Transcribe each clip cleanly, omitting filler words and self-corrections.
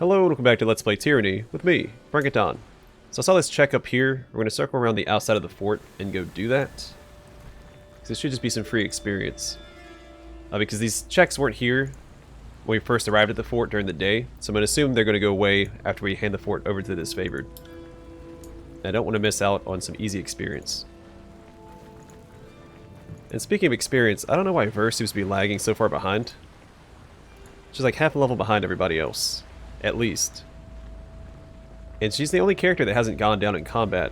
Hello and welcome back to Let's Play Tyranny with me, Bring It On. So I saw this check up here. We're going to circle around the outside of the fort and go do that. Because it should just be some free experience. Because these checks weren't here when we first arrived at the fort during the day, so I'm going to assume they're going to go away after we hand the fort over to the Disfavored. And I don't want to miss out on some easy experience. And speaking of experience, I don't know why Verse seems to be lagging so far behind. She's like half a level behind everybody else. At least. And she's the only character that hasn't gone down in combat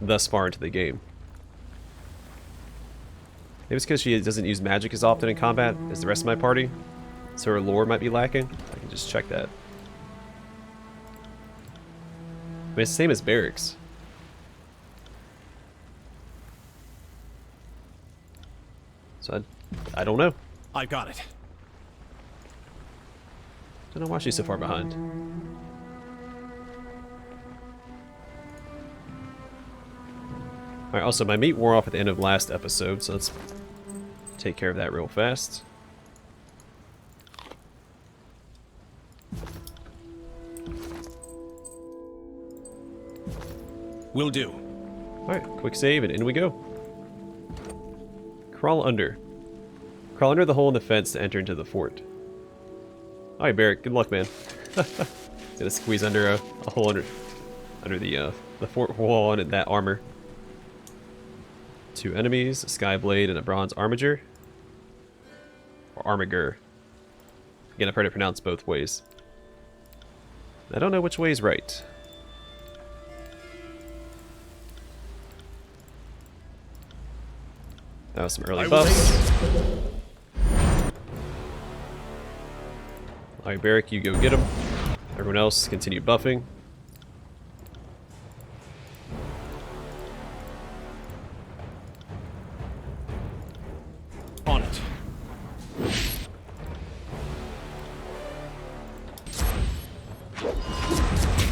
thus far into the game. Maybe it's because she doesn't use magic as often in combat as the rest of my party, so her lore might be lacking. I can just check that. I mean, it's the same as Barracks. So I don't know. I got it. Don't know why she's so far behind. Alright, also my meat wore off at the end of last episode, so let's take care of that real fast. Will do. Alright, quick save and in we go. Crawl under. Crawl under the hole in the fence to enter into the fort. Alright, Barrett, good luck, man. Gonna squeeze under a hole under the fort wall and that armor. 2 enemies, a Skyblade and a bronze armiger. Or armiger. Again, I've heard it pronounced both ways. I don't know which way is right. That was some early buffs. Alright, Barrick, you go get him. Everyone else, continue buffing. On it.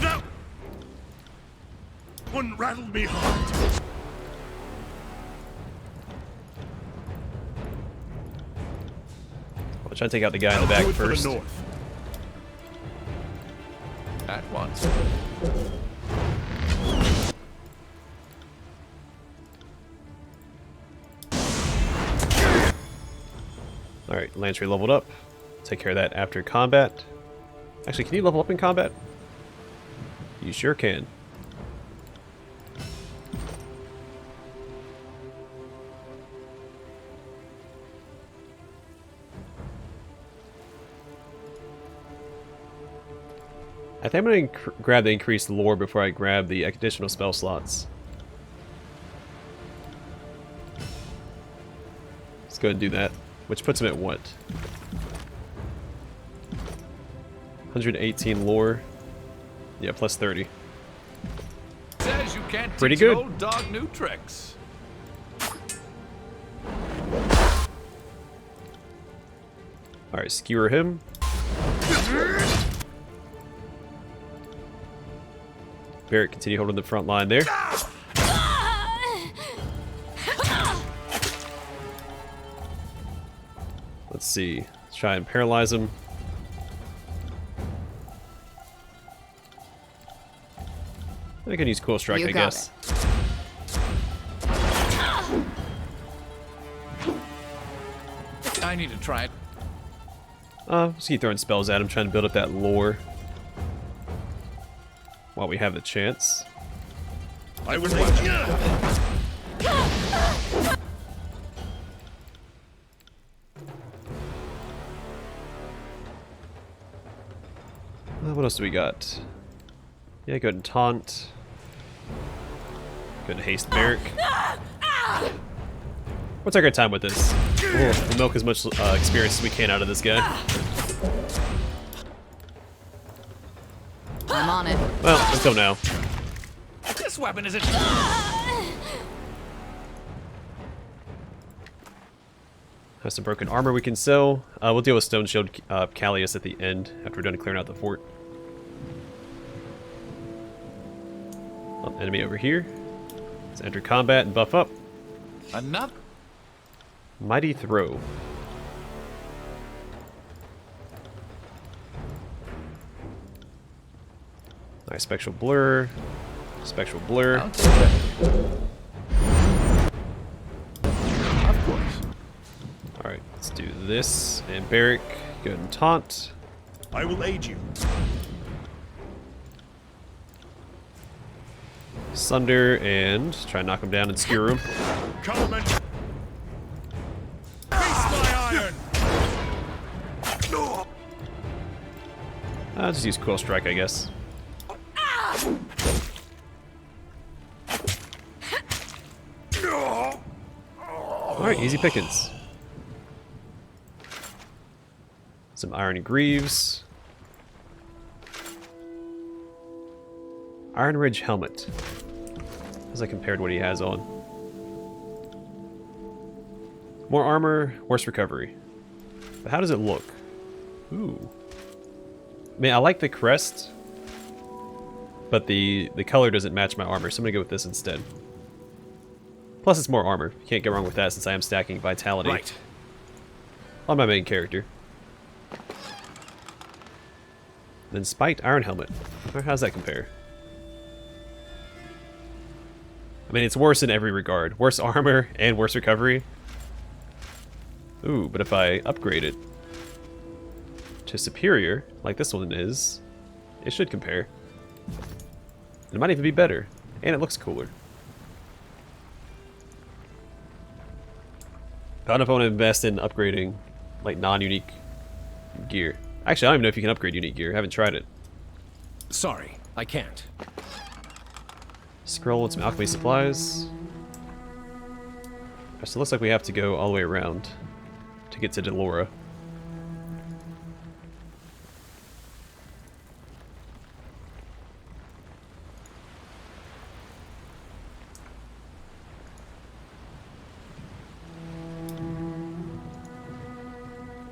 That one rattled me hard. I'll try to take out the guy in the back first. At once. Alright, Lantry leveled up. Take care of that after combat. Actually, can you level up in combat? You sure can. I think I'm going to grab the increased lore before I grab the additional spell slots. Let's go ahead and do that. Which puts him at what? 118 lore. Yeah, plus 30. Says you can't Pretty teach an good. old dog new tricks. Alright, skewer him. Barrett, continue holding the front line there. Let's see. Let's try and paralyze him. I can use Cool Strike, I guess. I need to try it. Just keep throwing spells at him, trying to build up that lore. While we have the chance. I was watching. What else do we got? Yeah, go ahead and taunt. Go ahead and haste Barrick. What's our good time with this? We'll milk as much experience as we can out of this guy. I'm on it. Well, until now. This weapon isn't. Has some broken armor we can sell. We'll deal with Stone Shield Callias at the end after we're done clearing out the fort. Enemy over here. Let's enter combat and buff up. Enough. Mighty Throw. Alright, spectral blur. Spectral blur. I'll take that. Of course. Alright, let's do this. And Barrick, go ahead and taunt. I will aid you. Sunder and try and knock him down and skewer him. Come and face my iron. I'll just use Quill Strike, I guess. Alright, easy pickings. Some Iron Greaves. Iron Ridge Helmet. As I compared what he has on. More armor, worse recovery. But how does it look? Ooh. I mean, I like the crest, but the color doesn't match my armor, so I'm gonna go with this instead. Plus, it's more armor. You can't go wrong with that since I am stacking vitality on my main character. Then Spiked Iron Helmet. How does that compare? I mean, it's worse in every regard. Worse armor and worse recovery. Ooh, but if I upgrade it to superior, like this one is, it should compare. It might even be better, and it looks cooler. I don't know if I want to invest in upgrading, like, non-unique gear. Actually, I don't even know if you can upgrade unique gear. I haven't tried it. Sorry, I can't. Scroll and some alchemy supplies. So it looks like we have to go all the way around to get to Delora.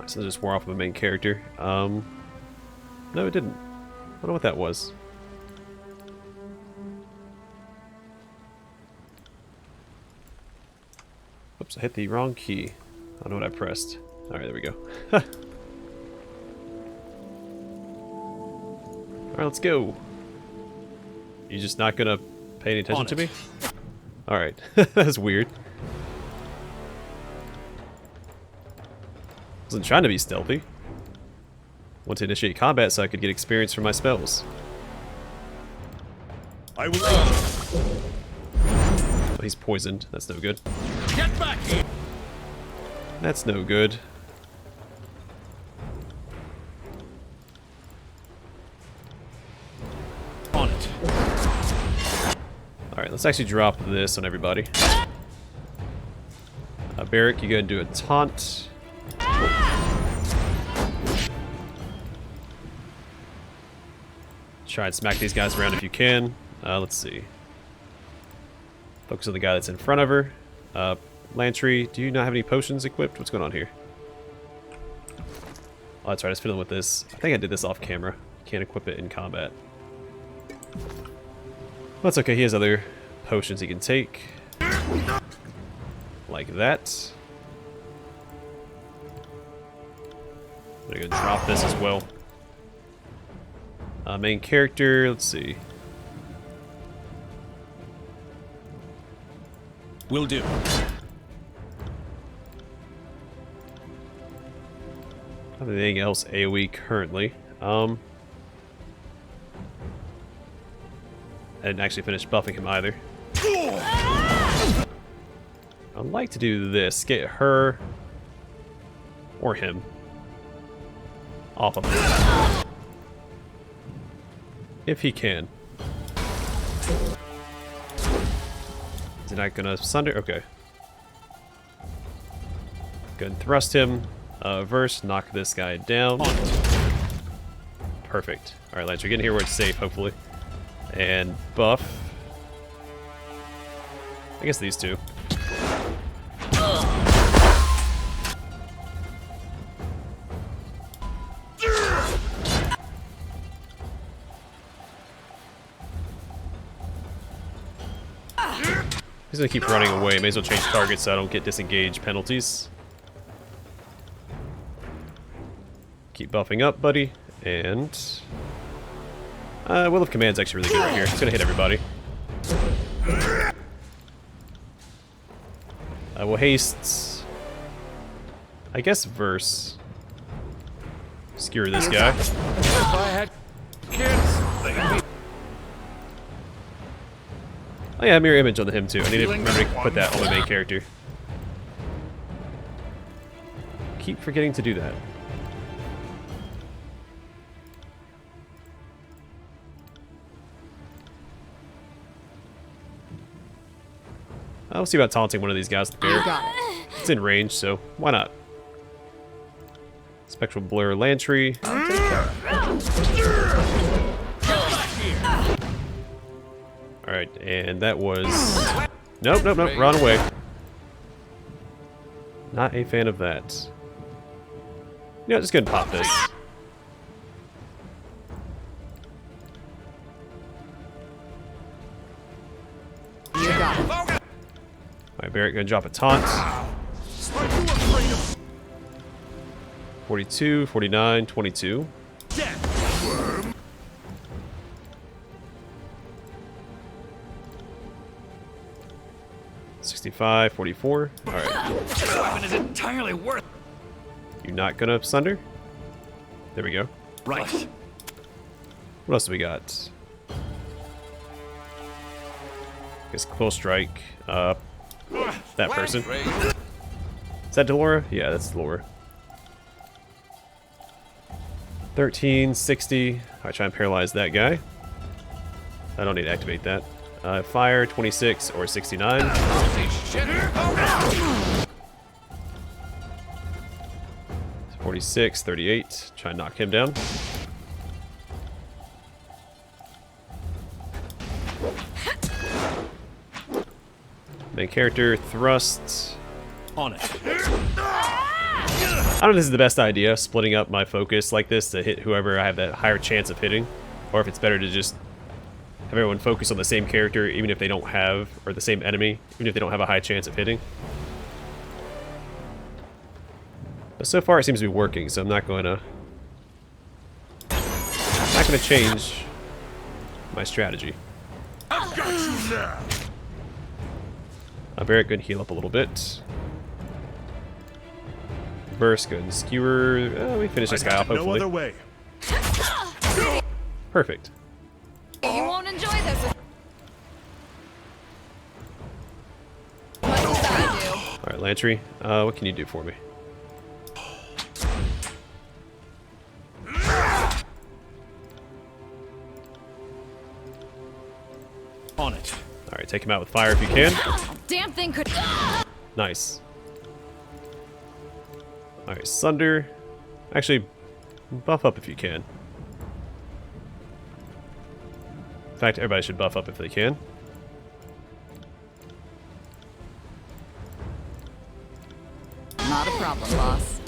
So it just wore off of a main character. No, it didn't. I don't know what that was. Oops, I hit the wrong key. I don't know what I pressed. Alright, there we go. Alright, let's go. You just not gonna pay any attention to me? Alright, that's weird. Wasn't trying to be stealthy. Want to initiate combat so I could get experience from my spells. I will aid you. Oh, he's poisoned. That's no good. Get back here. That's no good. On it. Alright, let's actually drop this on everybody. Barrick, you go and do a taunt. Try and smack these guys around if you can. Let's see. Focus on the guy that's in front of her. Lantry, do you not have any potions equipped? What's going on here? Oh, that's right, I was fiddling with this. I think I did this off camera. Can't equip it in combat. That's okay, he has other potions he can take. Like that. I'm gonna go drop this as well. Main character, let's see. Will do. Anything else AoE currently. I didn't actually finish buffing him either. I'd like to do this. Get her or him off of him. If he can. Is he not gonna sunder? Okay. Go ahead and thrust him. Verse, knock this guy down. Perfect. Alright, Lance, you're getting here where it's safe, hopefully. And buff. I guess these two. He's gonna keep running away. May as well change targets so I don't get disengage penalties. Keep buffing up, buddy. And Will of Command's actually really good right here. It's gonna hit everybody. We'll haste... I guess Verse. Skewer this guy. If I had kids, they'd be Oh yeah, mirror image on him too. I need to remember to put that on my main character. Keep forgetting to do that. I'll see about taunting one of these guys with the bear. It's in range, so why not? Spectral Blur Lantry. Alright, and that was... Nope, run away. Not a fan of that. Yeah, just go ahead and pop this. Alright, Barrett gonna drop a taunt. 42, 49, 22. 65, 44. Alright. This weapon is entirely worth. You not gonna Sunder? There we go. Right. What else do we got? Guess Full Strike. That person. Is that Delora? Yeah, that's Delora. 13, 60. I try and paralyze that guy. I don't need to activate that. Fire, 26 or 69. 46, 38. Try and knock him down. Main character, thrust. On it. I don't know if this is the best idea, splitting up my focus like this to hit whoever I have that higher chance of hitting. Or if it's better to just have everyone focus on the same character, even if they don't have, or the same enemy, even if they don't have a high chance of hitting. But so far it seems to be working, so I'm not going to change my strategy. I've got you now. Barrett, good heal up a little bit. Burst, good. Skewer, we finish this guy off, hopefully. No other way. Perfect. You won't enjoy this. Much as I do. Alright, Lantry, what can you do for me? On it. Alright, take him out with fire if you can. Damn thing could. Nice. Alright, Sunder. Actually, buff up if you can. In fact, everybody should buff up if they can. Not a problem, boss.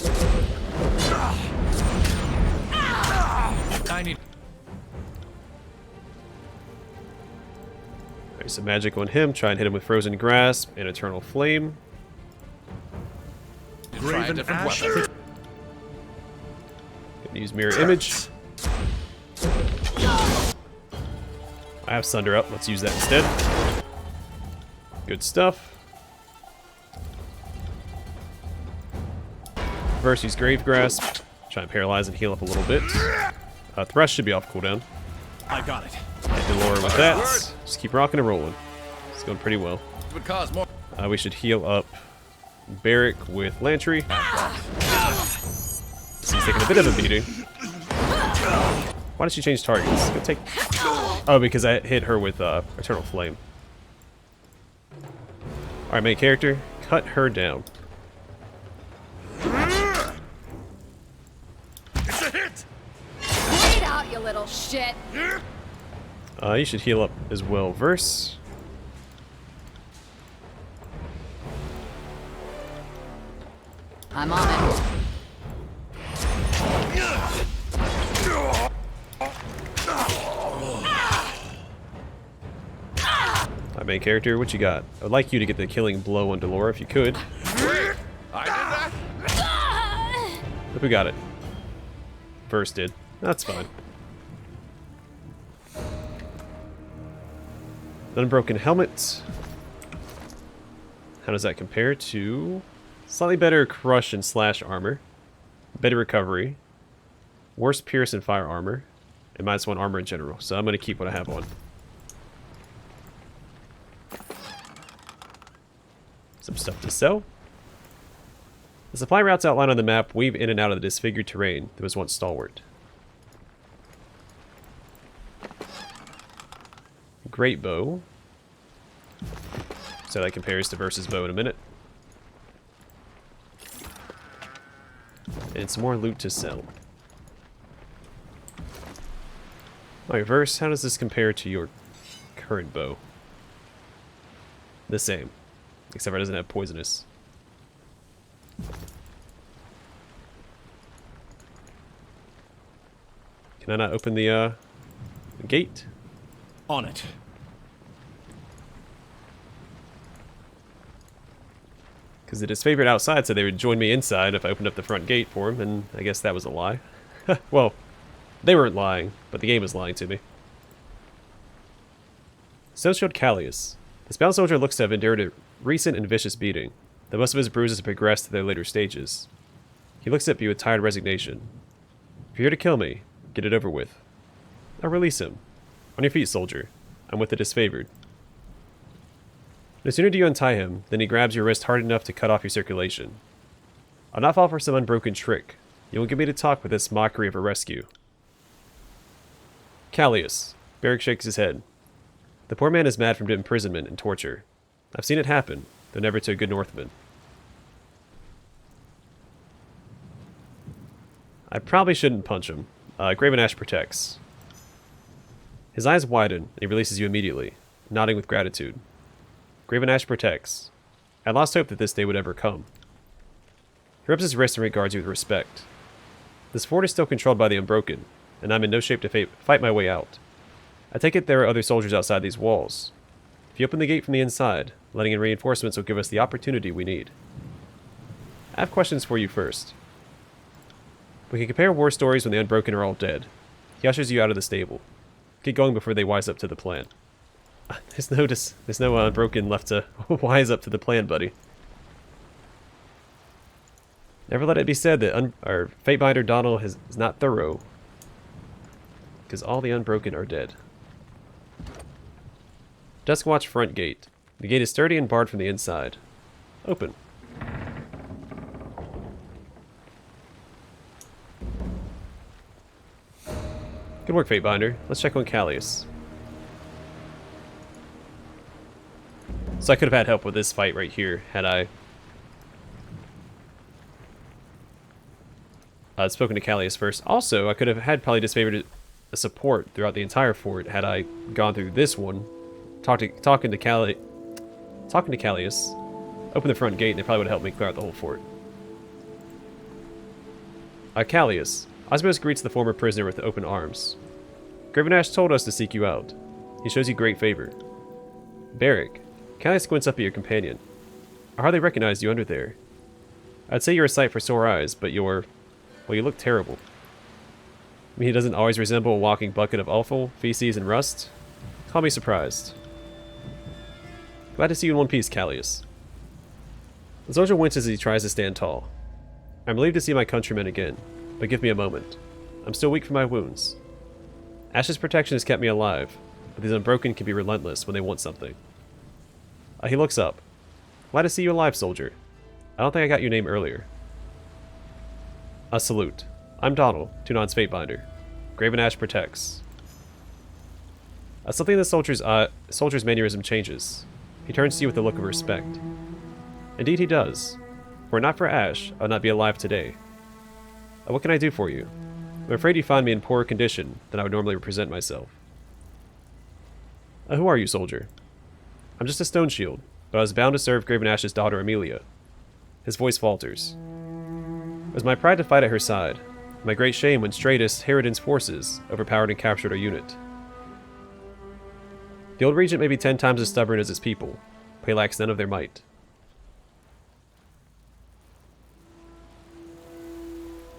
I need. Alright, some magic on him. Try and hit him with Frozen Grasp and Eternal Flame. Try a different weapon. Gonna use Mirror Image. I have Sunder up. Let's use that instead. Good stuff. First, use Grave Grasp. Try and paralyze and heal up a little bit. Thrust should be off cooldown. I got it. Hit Delora with that. Just keep rocking and rolling. It's going pretty well. It would cause more. We should heal up Barrick with Lantry. He's taking a bit of a beating. Why did she change targets? Go take... Oh, because I hit her with Eternal Flame. Alright, main character. Cut her down. It's a hit. Wait out, you little shit. You should heal up as well. Verse. I'm on it. My main character, what you got? I would like you to get the killing blow on Delora if you could. I did that. Hope we got it. Verse did. That's fine. An unbroken helmet. How does that compare to slightly better crush and slash armor, better recovery, worse pierce and fire armor, and -1 armor in general. So I'm going to keep what I have on. Some stuff to sell. The supply routes outlined on the map weave in and out of the disfigured terrain that was once stalwart. Great bow. So that compares to versus bow in a minute. And some more loot to sell. Alright, verse, how does this compare to your current bow? The same. Except for it doesn't have poisonous. Can I not open the gate? On it. Because the disfavored outside said they would join me inside if I opened up the front gate for him, and I guess that was a lie. Well, they weren't lying, but the game was lying to me. Stone Shield Callias. This bound soldier looks to have endured a recent and vicious beating, though most of his bruises have progressed to their later stages. He looks at me with tired resignation. If you're here to kill me, get it over with. I'll release him. On your feet, soldier. I'm with the disfavored. No sooner do you untie him, than he grabs your wrist hard enough to cut off your circulation. I'll not fall for some unbroken trick. You won't get me to talk with this mockery of a rescue. Callias. Barrick shakes his head. The poor man is mad from imprisonment and torture. I've seen it happen, though never to a good Northman. I probably shouldn't punch him. Graven Ash protects. His eyes widen, and he releases you immediately, nodding with gratitude. Graven Ash protects. I lost hope that this day would ever come. He rubs his wrist and regards you with respect. This fort is still controlled by the Unbroken, and I'm in no shape to fight my way out. I take it there are other soldiers outside these walls. If you open the gate from the inside, letting in reinforcements will give us the opportunity we need. I have questions for you first. We can compare war stories when the Unbroken are all dead. He ushers you out of the stable. Get going before they wise up to the plan. There's no Unbroken left to wise up to the plan, buddy. Never let it be said that our Fatebinder Donald is not thorough. Because all the Unbroken are dead. Duskwatch front gate. The gate is sturdy and barred from the inside. Open. Good work, Fatebinder. Let's check on Callias. So I could have had help with this fight right here, had I spoken to Callias first. Also, I could have had probably disfavored a support throughout the entire fort had I gone through this one, talking to Callias, open the front gate, and they probably would have helped me clear out the whole fort. Callias. Osmos greets the former prisoner with open arms. Graven Ash told us to seek you out. He shows you great favor. Barrick. Callias squints up at your companion. I hardly recognize you under there. I'd say you're a sight for sore eyes, but well, you look terrible. I mean, he doesn't always resemble a walking bucket of offal, feces, and rust? Call me surprised. Glad to see you in one piece, Callias. The soldier winces as he tries to stand tall. I'm relieved to see my countrymen again, but give me a moment. I'm still weak from my wounds. Ash's protection has kept me alive, but these Unbroken can be relentless when they want something. He looks up. Glad to see you alive, soldier. I don't think I got your name earlier. A salute. I'm Donald, Tunon's Fatebinder. Graven Ash protects. Something in the soldier's mannerism changes. He turns to you with a look of respect. Indeed he does. Were it not for Ash, I would not be alive today. What can I do for you? I'm afraid you find me in poorer condition than I would normally represent myself. Who are you, soldier? I'm just a Stone Shield, but I was bound to serve Graven Ash's daughter Amelia. His voice falters. It was my pride to fight at her side, my great shame when Stratus, Harridan's forces, overpowered and captured our unit. The old regent may be 10 times as stubborn as his people, but he lacks none of their might.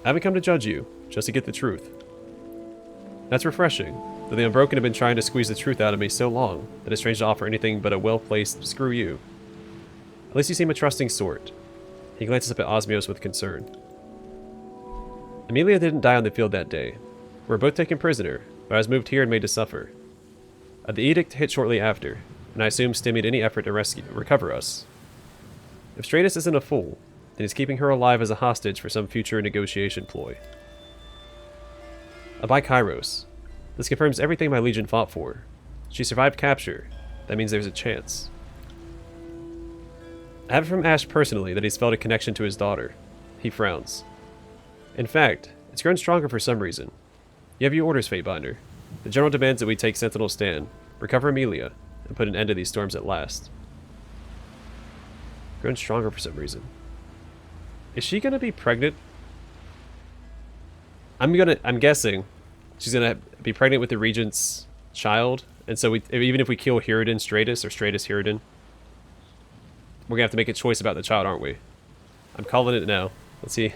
I haven't come to judge you, just to get the truth. That's refreshing. Though the Unbroken have been trying to squeeze the truth out of me so long that it's strange to offer anything but a well-placed screw you. At least you seem a trusting sort. He glances up at Osmios with concern. Amelia didn't die on the field that day. We were both taken prisoner, but I was moved here and made to suffer. The edict hit shortly after, and I assume stymied any effort to recover us. If Stratus isn't a fool, then he's keeping her alive as a hostage for some future negotiation ploy. By Kyros. This confirms everything my legion fought for. She survived capture. That means there's a chance. I have it from Ash personally that he's felt a connection to his daughter. He frowns. In fact, it's grown stronger for some reason. You have your orders, Fatebinder. The General demands that we take Sentinel stand, recover Amelia, and put an end to these storms at last. Grown stronger for some reason. Is she gonna be pregnant? I'm guessing she's gonna be pregnant with the Regent's child, and so even if we kill Hiriden Stratus, or Stratus Hiriden, we're gonna have to make a choice about the child, aren't we? I'm calling it now. Let's see.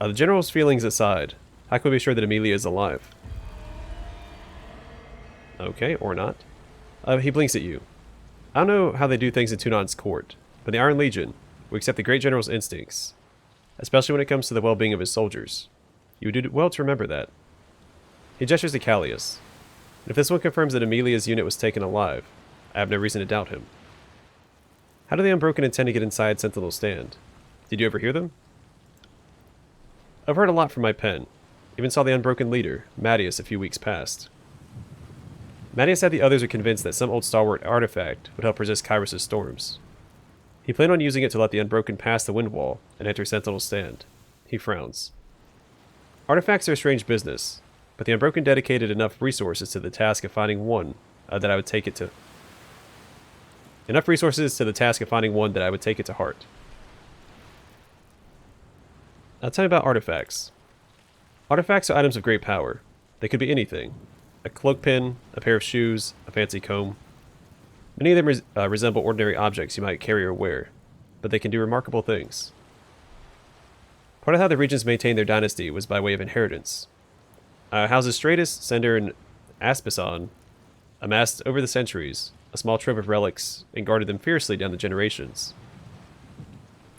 The General's feelings aside, how can we be sure that Amelia is alive? Okay, or not. He blinks at you. I don't know how they do things in Tunan's court, but in the Iron Legion, we accept the Great General's instincts, especially when it comes to the well-being of his soldiers. You would do well to remember that. He gestures to Callias. If this one confirms that Amelia's unit was taken alive, I have no reason to doubt him. How do the Unbroken intend to get inside Sentinel's stand? Did you ever hear them? I've heard a lot from my pen. Even saw the Unbroken leader, Mattias, a few weeks past. Mattias said the others are convinced that some old stalwart artifact would help resist Kyros' storms. He planned on using it to let the Unbroken pass the wind wall and enter Sentinel's stand. He frowns. Artifacts are a strange business, but the Unbroken dedicated enough resources to the task of finding one that I would take it to. Enough resources to the task of finding one that I would take it to heart. Now tell me about artifacts. Artifacts are items of great power. They could be anything. A cloak pin, a pair of shoes, a fancy comb. Many of them resemble ordinary objects you might carry or wear, but they can do remarkable things. Part of how the regions maintained their dynasty was by way of inheritance. Houses Stratus, Cinder, and Aspison amassed over the centuries a small trove of relics and guarded them fiercely down the generations.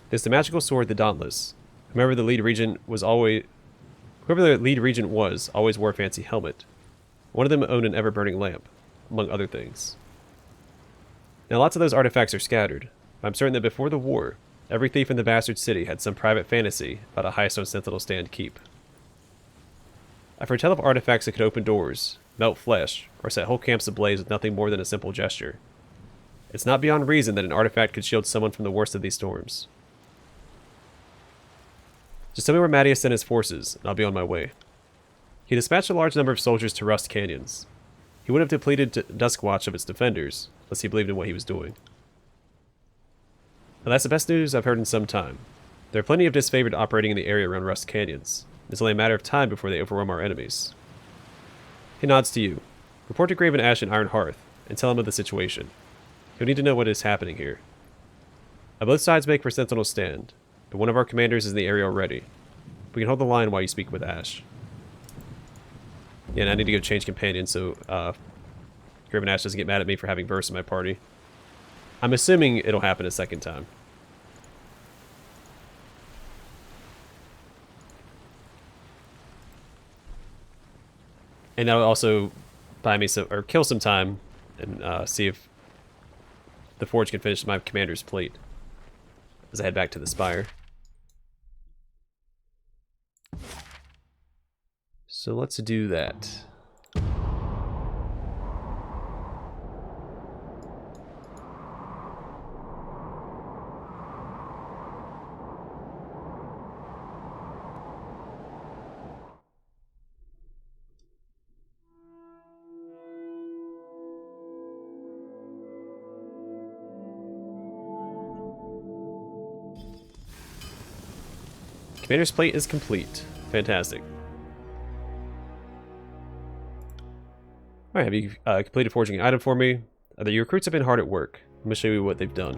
There's the magical sword, the Dauntless. Whoever the lead regent was, always wore a fancy helmet. One of them owned an ever-burning lamp, among other things. Now lots of those artifacts are scattered, but I'm certain that before the war, every thief in the bastard city had some private fantasy about a high-stone Sentinel stand keep. I foretell of artifacts that could open doors, melt flesh, or set whole camps ablaze with nothing more than a simple gesture. It's not beyond reason that an artifact could shield someone from the worst of these storms. Just tell me where Mattias sent his forces, and I'll be on my way. He dispatched a large number of soldiers to Rust Canyons. He would have depleted Duskwatch of its defenders, unless he believed in what he was doing. Now that's the best news I've heard in some time. There are plenty of Disfavored operating in the area around Rust Canyons. It's only a matter of time before they overwhelm our enemies. He nods to you. Report to Graven Ash and Iron Hearth, and tell him of the situation. He'll need to know what is happening here. Both sides make for Sentinel's stand, but one of our commanders is in the area already. We can hold the line while you speak with Ash. Yeah, and I need to go change companion so Graven Ash doesn't get mad at me for having Verse in my party. I'm assuming it'll happen a second time. And that'll also buy me some, or kill some time, and see if the Forge can finish my commander's plate as I head back to the Spire. So let's do that. Commander's plate is complete. Fantastic. Alright, have you completed forging an item for me? Your recruits have been hard at work. Let me show you what they've done.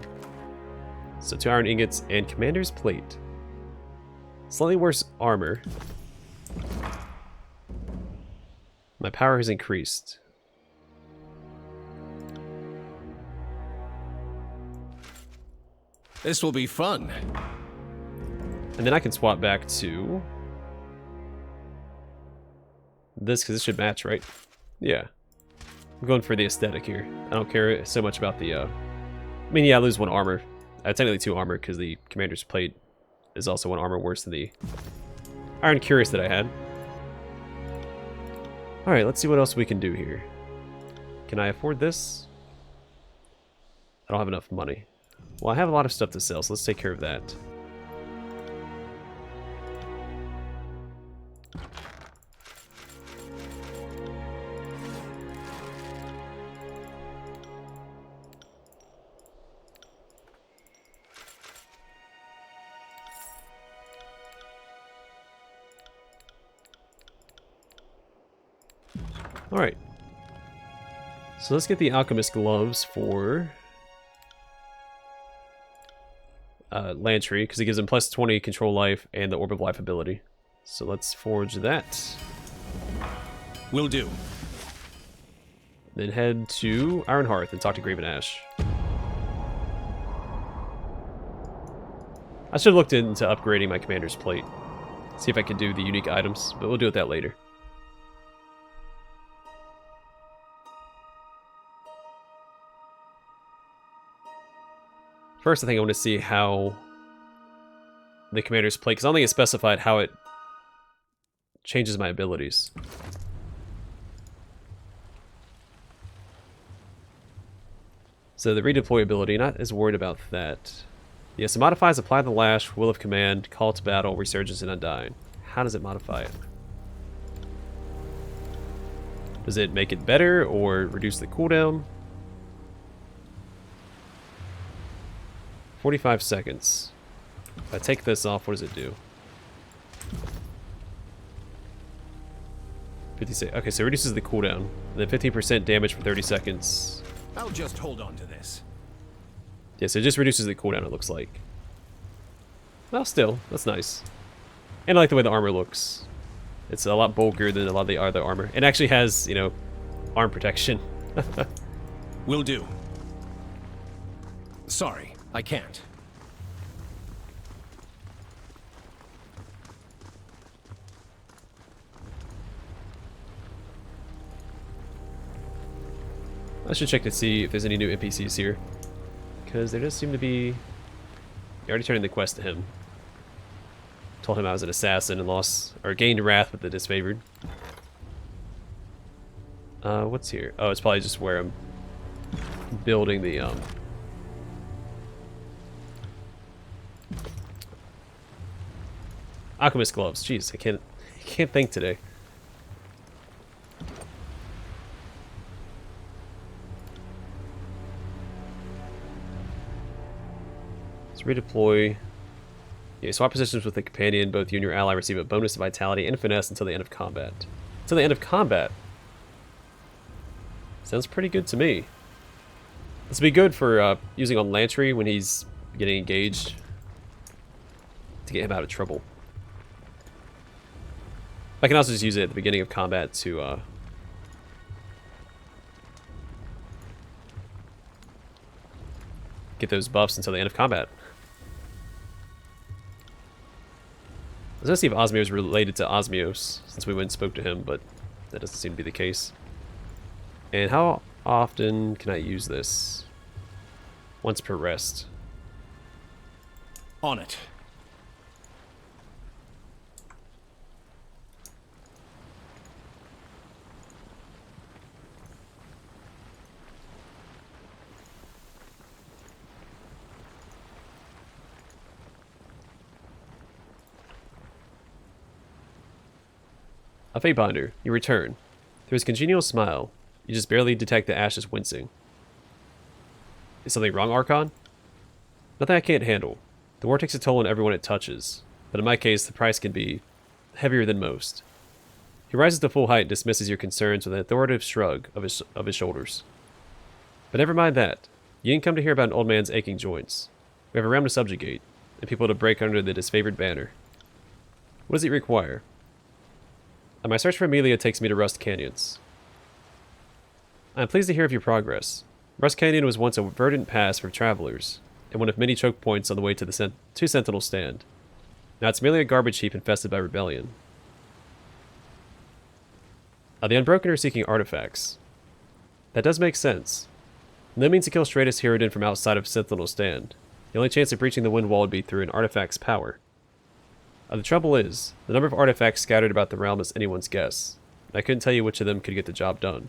So 2 iron ingots and Commander's plate. Slightly worse armor. My power has increased. This will be fun. And then I can swap back to this, because this should match, right? Yeah. I'm going for the aesthetic here. I don't care so much about the, I mean, yeah, I lose 1 armor. Technically 2 armor, because the commander's plate is also 1 armor worse than the Iron Cuirass that I had. Alright, let's see what else we can do here. Can I afford this? I don't have enough money. Well, I have a lot of stuff to sell, so let's take care of that. Alright. So let's get the Alchemist Gloves for Lantry, because it gives him plus 20 control life and the Orb of Life ability. So let's forge that. Will do. Then head to Ironhearth and talk to Graven Ash. I should have looked into upgrading my commander's plate. See if I can do the unique items, but we'll do that later. First, I think I want to see how the commander's plate, because I don't think it's specified how it changes my abilities. So the redeploy ability, not as worried about that. Yes, it modifies Apply the Lash, Will of Command, Call to Battle, Resurgence, and Undying. How does it modify it? Does it make it better or reduce the cooldown? 45 seconds. If I take this off, what does it do? 56. Okay, so it reduces the cooldown. And then 15% damage for 30 seconds. I'll just hold on to this. Yeah, so it just reduces the cooldown, it looks like. Well, still, that's nice. And I like the way the armor looks. It's a lot bulkier than a lot of the other armor. It actually has, you know, arm protection. Will do. Sorry, I can't. I should check to see if there's any new NPCs here. Because there does seem to be... You already turned in the quest to him. Told him I was an assassin and lost... or gained wrath with the Disfavored. What's here? Oh, it's probably just where I'm building the, Alchemist Gloves. Jeez, I can't think today. Redeploy. Yeah, swap positions with the companion. Both you and your ally receive a bonus to vitality and finesse until the end of combat. Until the end of combat. Sounds pretty good to me. This would be good for using on Lantry when he's getting engaged to get him out of trouble. I can also just use it at the beginning of combat to get those buffs until the end of combat. I was gonna see if Osmio is related to Osmios, since we went and spoke to him, but that doesn't seem to be the case. And how often can I use this? Once per rest. On it. A Fatebinder, you return. Through his congenial smile, you just barely detect the ashes wincing. Is something wrong, Archon? Nothing I can't handle. The war takes a toll on everyone it touches, but in my case, the price can be heavier than most. He rises to full height and dismisses your concerns with an authoritative shrug of his shoulders. But never mind that. You didn't come to hear about an old man's aching joints. We have a realm to subjugate, and people to break under the disfavored banner. What does it require? My search for Amelia takes me to Rust Canyons. I'm pleased to hear of your progress. Rust Canyon was once a verdant pass for travelers, and one of many choke points on the way to the Sentinel Stand. Now it's merely a garbage heap infested by rebellion. The Unbroken are seeking artifacts. That does make sense. No means to kill Stratus Hirudin from outside of Sentinel Stand. The only chance of breaching the wind wall would be through an artifact's power. The trouble is, the number of artifacts scattered about the realm is anyone's guess. I couldn't tell you which of them could get the job done.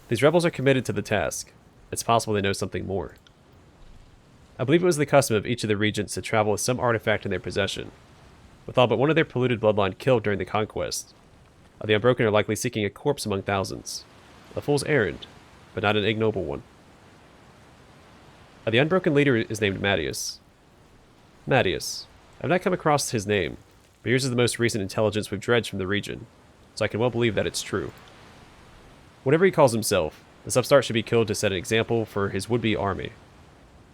These rebels are committed to the task. It's possible they know something more. I believe it was the custom of each of the regents to travel with some artifact in their possession. With all but one of their polluted bloodline killed during the conquest, the Unbroken are likely seeking a corpse among thousands. A fool's errand, but not an ignoble one. The Unbroken leader is named Mattias. Mattias. I've not come across his name, but yours is the most recent intelligence we've dredged from the region, so I can well believe that it's true. Whatever he calls himself, this upstart should be killed to set an example for his would-be army.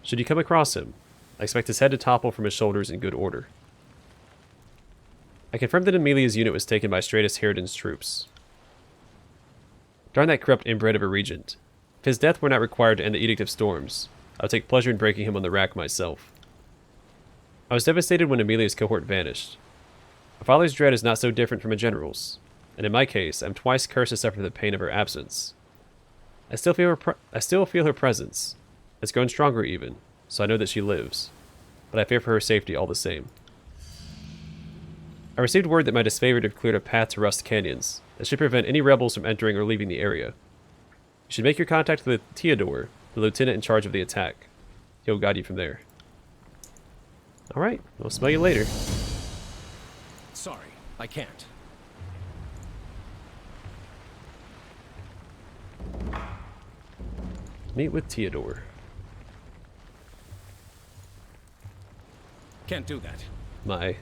Should you come across him, I expect his head to topple from his shoulders in good order. I confirmed that Amelia's unit was taken by Stratus Hirudin's troops. Darn that corrupt inbred of a regent. If his death were not required to end the Edict of Storms, I would take pleasure in breaking him on the rack myself. I was devastated when Amelia's cohort vanished. A father's dread is not so different from a general's, and in my case, I'm twice cursed to suffer the pain of her absence. I still feel her presence. It's grown stronger even, so I know that she lives, but I fear for her safety all the same. I received word that my Disfavored have cleared a path to Rust Canyons that should prevent any rebels from entering or leaving the area. You should make your contact with Theodore, the lieutenant in charge of the attack. He'll guide you from there. Alright, we'll smell you later. Sorry, I can't. Meet with Theodore. Can't do that. My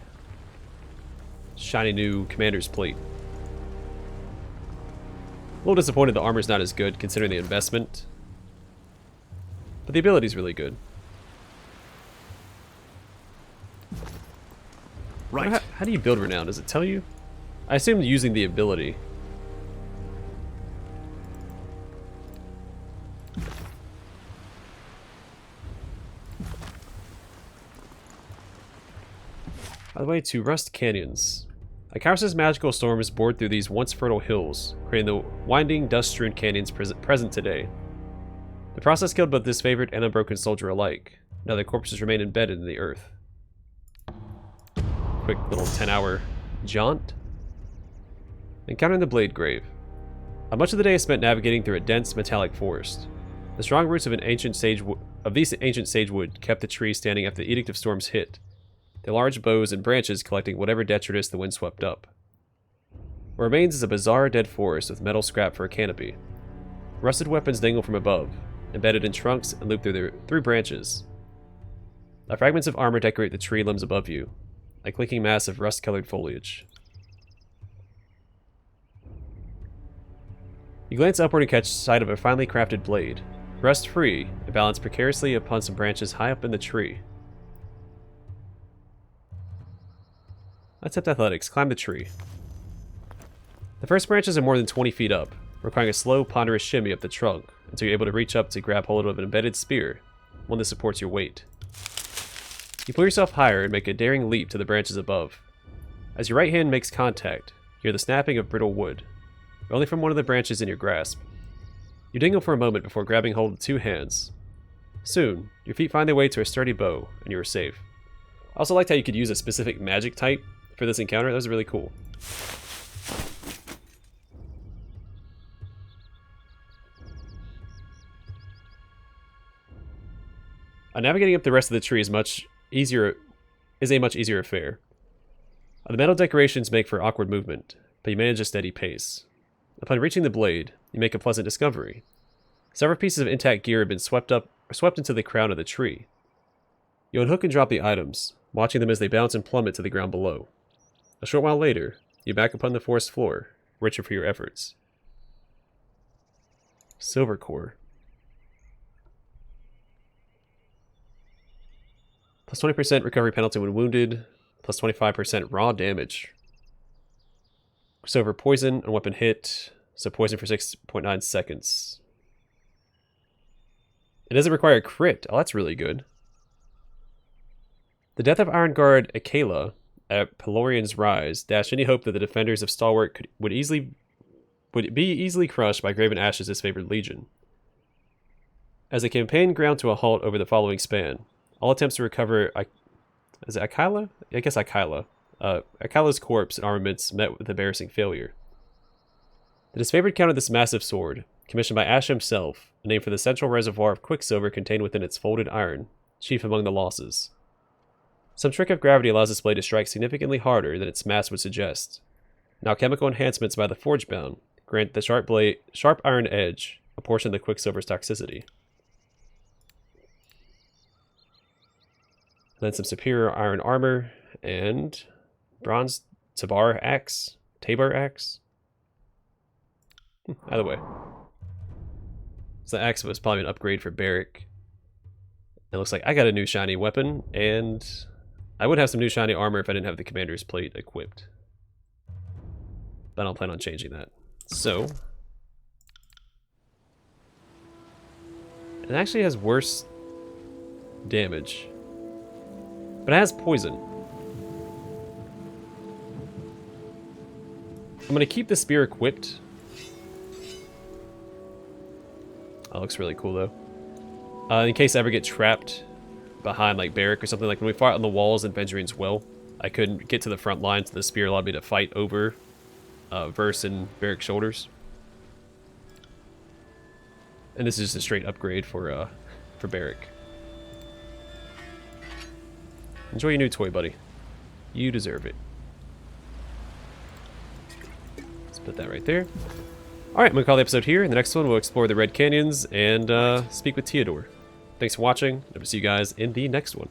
shiny new commander's plate. A little disappointed the armor's not as good considering the investment, but the ability's really good. Right. How do you build renown? Does it tell you? I assumed using the ability. By the way, to Rust Canyons. Kyros' magical storms bored through these once fertile hills, creating the winding, dust-strewn canyons present today. The process killed both Disfavored and Unbroken soldier alike. Now their corpses remain embedded in the earth. Quick little 10-hour jaunt. Encountering the Blade Grave. Much of the day is spent navigating through a dense, metallic forest. The strong roots of these ancient sagewood kept the trees standing after the Edict of Storms hit, their large boughs and branches collecting whatever detritus the wind swept up. What remains is a bizarre dead forest with metal scrap for a canopy. Rusted weapons dangle from above, embedded in trunks and loop through branches. Fragments of armor decorate the tree limbs above you, a clinking mass of rust-colored foliage. You glance upward and catch sight of a finely crafted blade, rust-free and balanced precariously upon some branches high up in the tree. Let's hit athletics. Climb the tree. The first branches are more than 20 feet up, requiring a slow, ponderous shimmy up the trunk until you're able to reach up to grab hold of an embedded spear, one that supports your weight. You pull yourself higher and make a daring leap to the branches above. As your right hand makes contact, you hear the snapping of brittle wood, only from one of the branches in your grasp. You dingle for a moment before grabbing hold with two hands. Soon, your feet find their way to a sturdy bow, and you are safe. I also liked how you could use a specific magic type for this encounter. That was really cool. Navigating up the rest of the tree is a much easier affair. The metal decorations make for awkward movement, but you manage a steady pace. Upon reaching the blade, you make a pleasant discovery. Several pieces of intact gear have been swept into the crown of the tree. You unhook and drop the items, watching them as they bounce and plummet to the ground below. A short while later, you're back upon the forest floor, richer for your efforts. Silver core. Plus 20% recovery penalty when wounded. Plus 25% raw damage. Quicksilver poison on weapon hit. So poison for 6.9 seconds. It doesn't require a crit. Oh, that's really good. The death of Iron Guard Akela at Pelorian's Rise dashed any hope that the defenders of Stalwart would be easily crushed by Graven Ash's disfavored legion. As the campaign ground to a halt over the following span, all attempts to recover is it Akela? I guess Akela. Akela's corpse and armaments met with embarrassing failure. The disfavored counted this massive sword, commissioned by Ash himself, a name for the central reservoir of quicksilver contained within its folded iron, chief among the losses. Some trick of gravity allows this blade to strike significantly harder than its mass would suggest. Now chemical enhancements by the Forgebound grant the sharp iron edge a portion of the quicksilver's toxicity. And then some superior iron armor and bronze Tabor axe. Either way. So the axe was probably an upgrade for Barrick. It looks like I got a new shiny weapon, and I would have some new shiny armor if I didn't have the commander's plate equipped. But I don't plan on changing that. So it actually has worse damage, but it has poison. I'm going to keep the spear equipped. That looks really cool though. In case I ever get trapped behind like Barrick or something, like when we fought on the walls in Benjamin's Well, I couldn't get to the front line, so the spear allowed me to fight over Verse and Barrick's shoulders. And this is just a straight upgrade for Barrick. Enjoy your new toy, buddy. You deserve it. Let's put that right there. Alright, I'm going to call the episode here. In the next one, we'll explore the Red Canyons and speak with Theodore. Thanks for watching. Hope to see you guys in the next one.